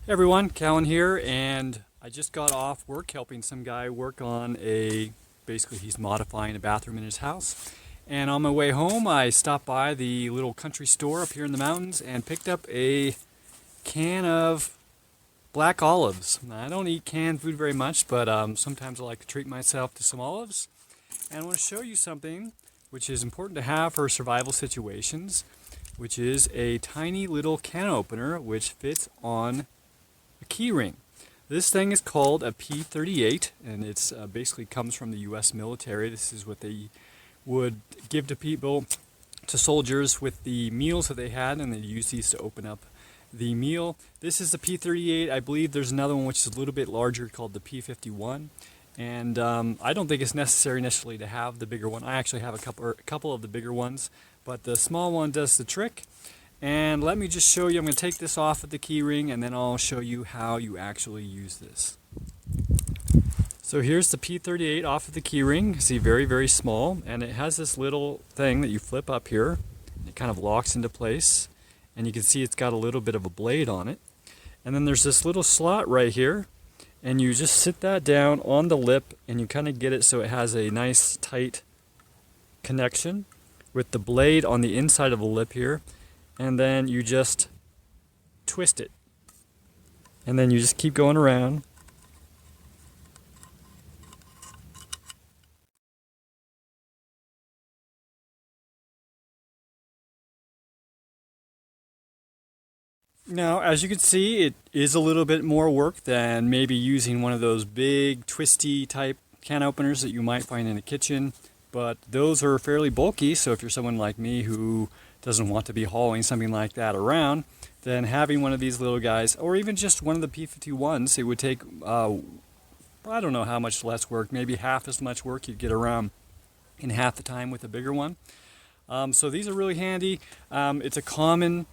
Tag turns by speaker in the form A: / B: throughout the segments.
A: Hey everyone, Cahlen here, and I just got off work helping some guy work on basically he's modifying a bathroom in his house. And on my way home, I stopped by the little country store up here in the mountains and picked up a can of black olives. Now, I don't eat canned food very much, but sometimes I like to treat myself to some olives. And I want to show you something which is important to have for survival situations, which is a tiny little can opener which fits on a key ring. This thing is called a P38, and it's basically comes from the U.S. military. This is what they would give to people, to soldiers with the meals that they had, and they use these to open up the meal. This is the P38. I believe there's another one which is a little bit larger called the P51, and I don't think it's necessary initially to have the bigger one. I actually have a couple of the bigger ones, but the small one does the trick. And let me just show you, I'm going to take this off of the key ring and then I'll show you how you actually use this. So here's the P38 off of the key ring. See, very, very small, and it has this little thing that you flip up here. It kind of locks into place, and you can see it's got a little bit of a blade on it. And then there's this little slot right here, and you just sit that down on the lip and you kind of get it so it has a nice tight connection with the blade on the inside of the lip here. And then you just twist it, and then you just keep going around. Now, as you can see, it is a little bit more work than maybe using one of those big twisty type can openers that you might find in a kitchen, but those are fairly bulky, so if you're someone like me who doesn't want to be hauling something like that around, then having one of these little guys, or even just one of the P51s, it would take, I don't know how much less work, maybe half as much work you'd get around in half the time with a bigger one. So these are really handy. It's a common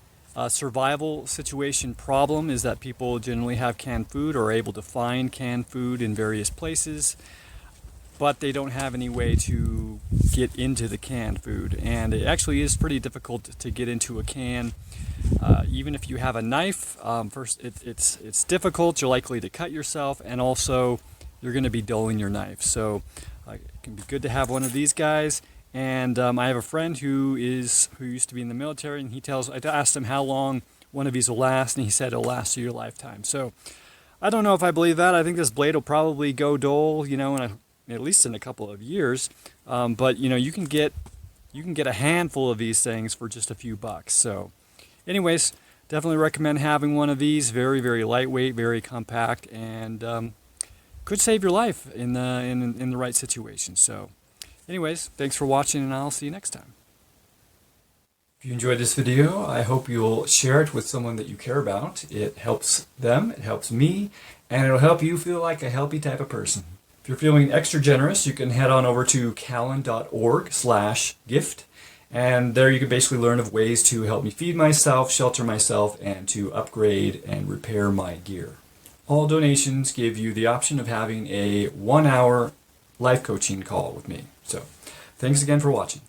A: survival situation problem is that people generally have canned food or are able to find canned food in various places, but they don't have any way to get into the canned food. And it actually is pretty difficult to get into a can. Even if you have a knife, first it's difficult, you're likely to cut yourself, and also you're going to be dulling your knife. So it can be good to have one of these guys. And I have a friend who used to be in the military, and I asked him how long one of these will last, and he said it'll last you your lifetime. So I don't know if I believe that. I think this blade will probably go dull, at least in a couple of years. But you can get a handful of these things for just a few bucks. So anyways, definitely recommend having one of these. Very, very lightweight, very compact, and could save your life in the right situation. So anyways, thanks for watching, and I'll see you next time. If you enjoyed this video, I hope you'll share it with someone that you care about. It helps them, it helps me, and it'll help you feel like a healthy type of person. If you're feeling extra generous, you can head on over to cahlen.org/gift, and there you can basically learn of ways to help me feed myself, shelter myself, and to upgrade and repair my gear. All donations give you the option of having a 1-hour life coaching call with me. So, thanks again for watching.